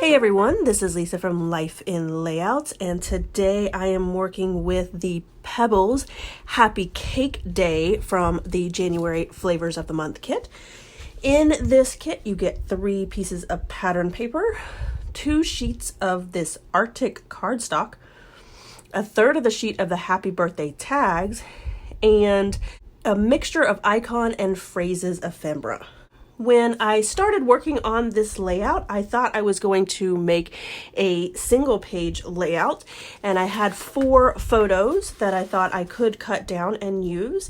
Hey everyone, this is Lisa from Life in Layouts, and today I am working with the Pebbles Happy Cake Day from the January Flavors of the Month kit. In this kit, you get 3 pieces of pattern paper, 2 sheets of this Arctic cardstock, a third of the sheet of the Happy Birthday tags, and a mixture of icon and phrases ephemera. When I started working on this layout, I thought I was going to make a single page layout, and I had 4 photos that I thought I could cut down and use,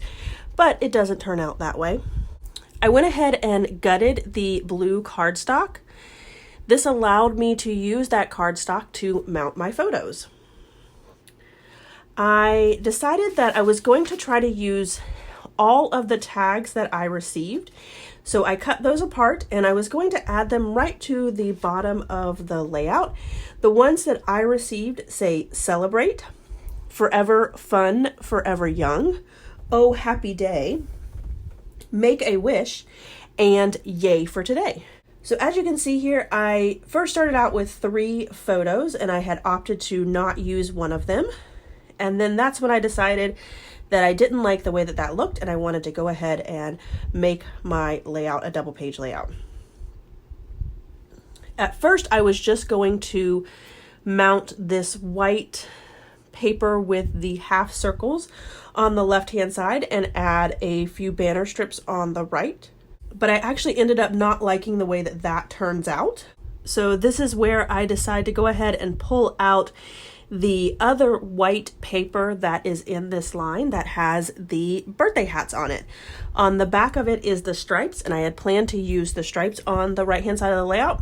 but it doesn't turn out that way. I went ahead and gutted the blue cardstock. This allowed me to use that cardstock to mount my photos. I decided that I was going to try to use all of the tags that I received. So I cut those apart and I was going to add them right to the bottom of the layout. The ones that I received say celebrate, forever fun, forever young, oh happy day, make a wish, and yay for today. So as you can see here, I first started out with 3 photos and I had opted to not use one of them. And then that's when I decided that I didn't like the way that that looked, and I wanted to go ahead and make my layout a double page layout. At first, I was just going to mount this white paper with the half circles on the left-hand side and add a few banner strips on the right. But I actually ended up not liking the way that that turns out. So this is where I decide to go ahead and pull out the other white paper that is in this line that has the birthday hats on it. On the back of it is the stripes, and I had planned to use the stripes on the right hand side of the layout.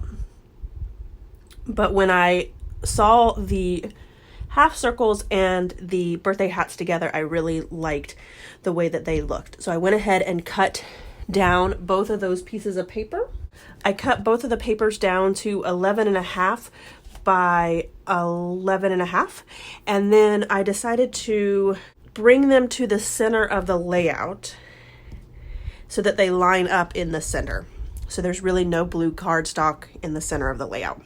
But when I saw the half circles and the birthday hats together, I really liked the way that they looked. So I went ahead and cut down both of those pieces of paper. I cut both of the papers down to 11.5 by 11.5, and then I decided to bring them to the center of the layout so that they line up in the center. So there's really no blue cardstock in the center of the layout.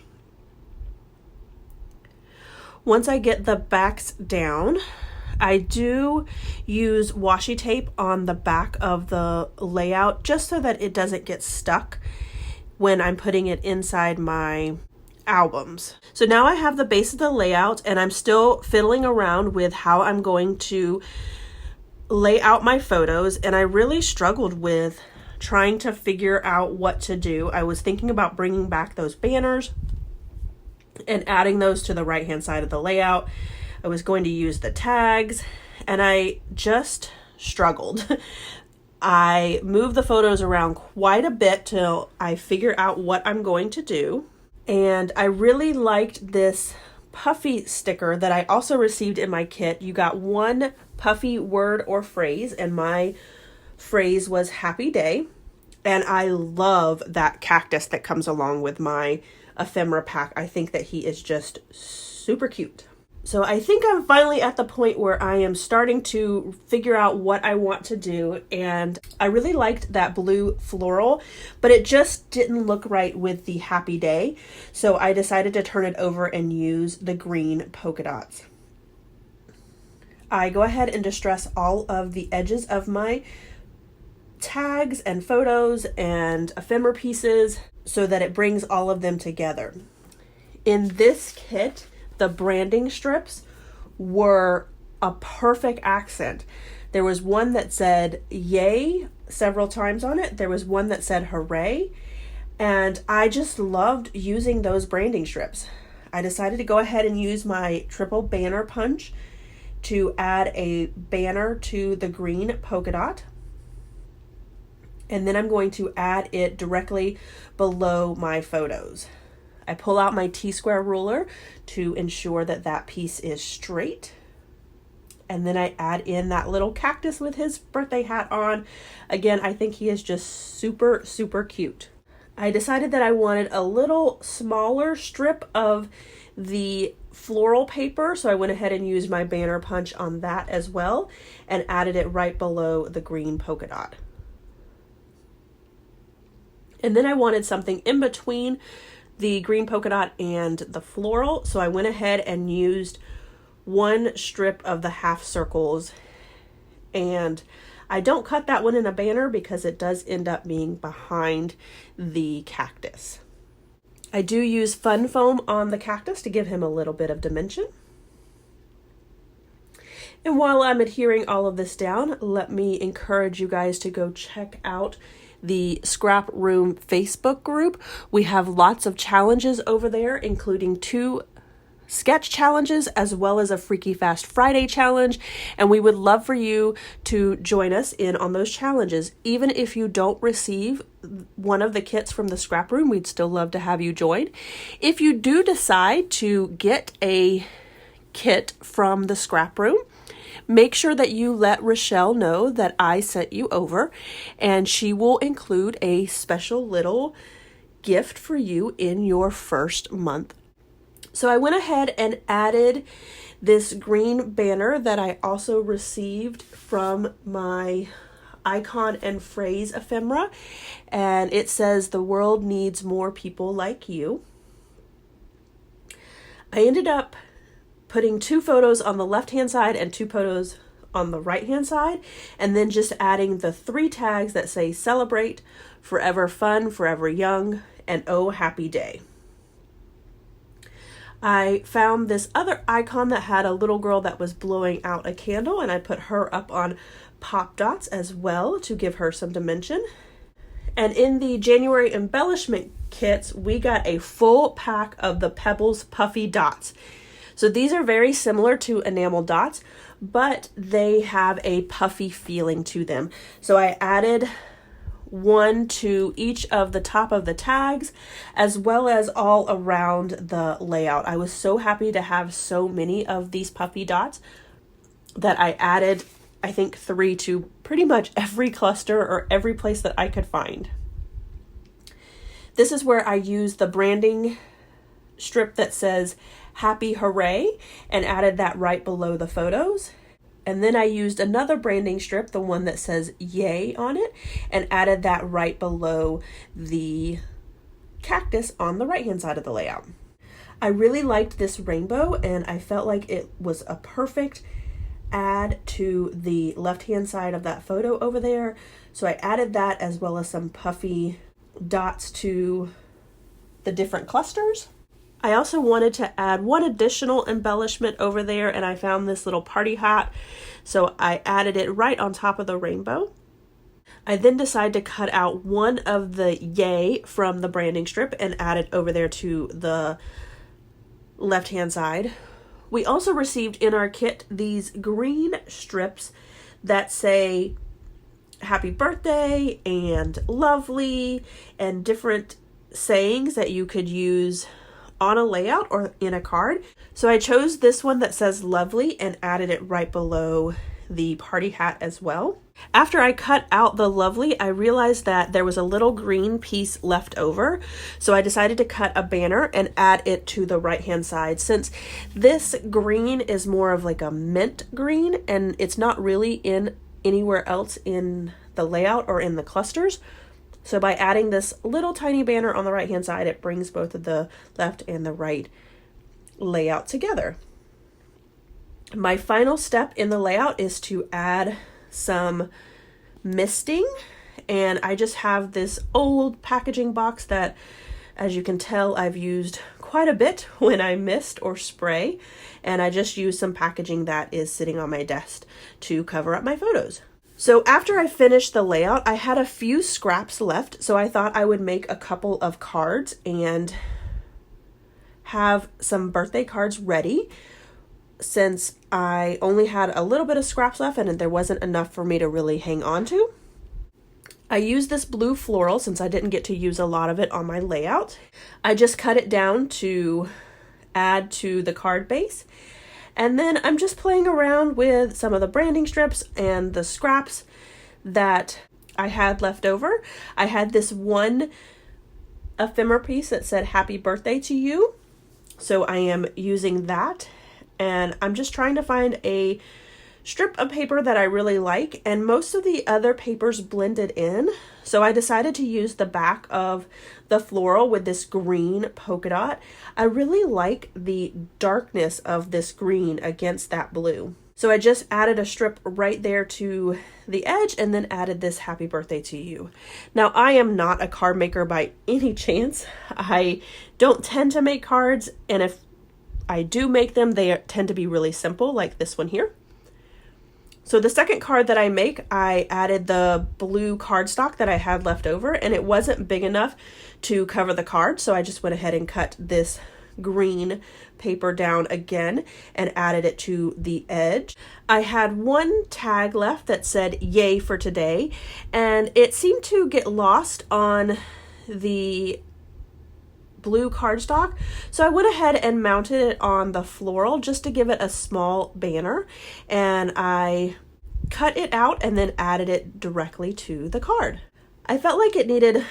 Once I get the backs down, I do use washi tape on the back of the layout just so that it doesn't get stuck when I'm putting it inside my albums. So now I have the base of the layout, and I'm still fiddling around with how I'm going to lay out my photos, and I really struggled with trying to figure out what to do. I was thinking about bringing back those banners and adding those to the right hand side of the layout. I was going to use the tags, and I just struggled. I moved the photos around quite a bit till I figure out what I'm going to do. And I really liked this puffy sticker that I also received in my kit. You got 1 puffy word or phrase, and my phrase was happy day. And I love that cactus that comes along with my ephemera pack. I think that he is just super cute. So I think I'm finally at the point where I am starting to figure out what I want to do, and I really liked that blue floral, but it just didn't look right with the happy day, so I decided to turn it over and use the green polka dots. I go ahead and distress all of the edges of my tags and photos and ephemera pieces so that it brings all of them together. In this kit, the branding strips were a perfect accent. There was one that said yay several times on it. There was one that said hooray. And I just loved using those branding strips. I decided to go ahead and use my triple banner punch to add a banner to the green polka dot. And then I'm going to add it directly below my photos. I pull out my T-square ruler to ensure that that piece is straight. And then I add in that little cactus with his birthday hat on. Again, I think he is just super, super cute. I decided that I wanted a little smaller strip of the floral paper, so I went ahead and used my banner punch on that as well and added it right below the green polka dot. And then I wanted something in between the green polka dot and the floral. So I went ahead and used one strip of the half circles, and I don't cut that one in a banner because it does end up being behind the cactus. I do use fun foam on the cactus to give him a little bit of dimension. And while I'm adhering all of this down, let me encourage you guys to go check out the ScrapRoom Facebook group. We have lots of challenges over there, including 2 sketch challenges as well as a Freaky Fast Friday challenge, and we would love for you to join us in on those challenges. Even if you don't receive one of the kits from the ScrapRoom, we'd still love to have you join. If you do decide to get a kit from the ScrapRoom, make sure that you let Rochelle know that I sent you over, and she will include a special little gift for you in your first month. So I went ahead and added this green banner that I also received from my icon and phrase ephemera, and it says, "The world needs more people like you." I ended up putting 2 photos on the left-hand side and 2 photos on the right-hand side, and then just adding the 3 tags that say "Celebrate," "Forever Fun," "Forever Young," and "Oh Happy Day." I found this other icon that had a little girl that was blowing out a candle, and I put her up on pop dots as well to give her some dimension. And in the January embellishment kits, we got a full pack of the Pebbles Puffy Dots. So these are very similar to enamel dots, but they have a puffy feeling to them. So I added 1 to each of the top of the tags, as well as all around the layout. I was so happy to have so many of these puffy dots that I added, I think, 3 to pretty much every cluster or every place that I could find. This is where I used the branding strip that says "Happy Hooray" and added that right below the photos. And then I used another branding strip, the one that says "Yay" on it, and added that right below the cactus on the right-hand side of the layout. I really liked this rainbow, and I felt like it was a perfect add to the left-hand side of that photo over there. So I added that as well as some puffy dots to the different clusters. I also wanted to add 1 additional embellishment over there, and I found this little party hat, so I added it right on top of the rainbow. I then decided to cut out 1 of the "Yay" from the branding strip and add it over there to the left-hand side. We also received in our kit these green strips that say "Happy Birthday" and "Lovely" and different sayings that you could use on a layout or in a card. So I chose this one that says "Lovely" and added it right below the party hat as well. After I cut out the "Lovely," I realized that there was a little green piece left over. So I decided to cut a banner and add it to the right-hand side, since this green is more of like a mint green and it's not really in anywhere else in the layout or in the clusters. So by adding this little tiny banner on the right-hand side, it brings both of the left and the right layout together. My final step in the layout is to add some misting, and I just have this old packaging box that, as you can tell, I've used quite a bit when I mist or spray, and I just used some packaging that is sitting on my desk to cover up my photos. So after I finished the layout, I had a few scraps left, so I thought I would make a couple of cards and have some birthday cards ready, since I only had a little bit of scraps left and there wasn't enough for me to really hang on to. I used this blue floral since I didn't get to use a lot of it on my layout. I just cut it down to add to the card base. And then I'm just playing around with some of the branding strips and the scraps that I had left over. I had this one ephemera piece that said "Happy Birthday to You." So I am using that, and I'm just trying to find a strip of paper that I really like, and most of the other papers blended in. So I decided to use the back of the floral with this green polka dot. I really like the darkness of this green against that blue. So I just added a strip right there to the edge and then added this happy birthday to you. Now, I am not a card maker by any chance. I don't tend to make cards, and if I do make them, they tend to be really simple, like this one here. So the second card that I make, I added the blue cardstock that I had left over, and it wasn't big enough to cover the card, so I just went ahead and cut this green paper down again and added it to the edge. I had one tag left that said "Yay for today," and it seemed to get lost on the blue cardstock, so I went ahead and mounted it on the floral just to give it a small banner, and I cut it out and then added it directly to the card. I felt like it needed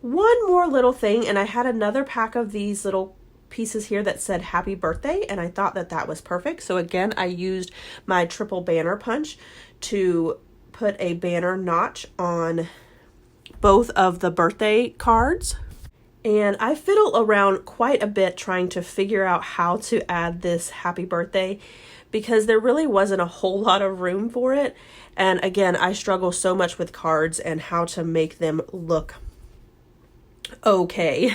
one more little thing, and I had another pack of these little pieces here that said happy birthday, and I thought that that was perfect. So again, I used my triple banner punch to put a banner notch on both of the birthday cards. And I fiddled around quite a bit trying to figure out how to add this happy birthday, because there really wasn't a whole lot of room for it. And again, I struggle so much with cards and how to make them look okay.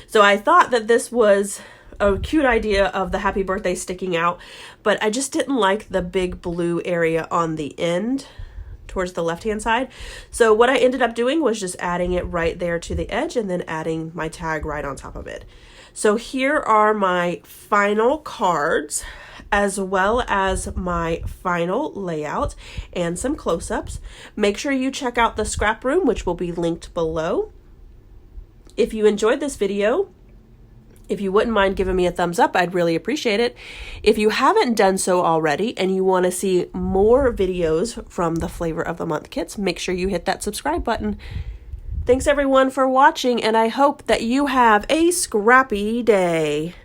So I thought that this was a cute idea of the happy birthday sticking out, but I just didn't like the big blue area on the end towards the left-hand side. So what I ended up doing was just adding it right there to the edge and then adding my tag right on top of it. So here are my final cards, as well as my final layout and some close-ups. Make sure you check out the scrap room, which will be linked below. If you enjoyed this video, if you wouldn't mind giving me a thumbs up, I'd really appreciate it. If you haven't done so already and you want to see more videos from the Flavor of the Month kits, make sure you hit that subscribe button. Thanks everyone for watching, and I hope that you have a scrappy day.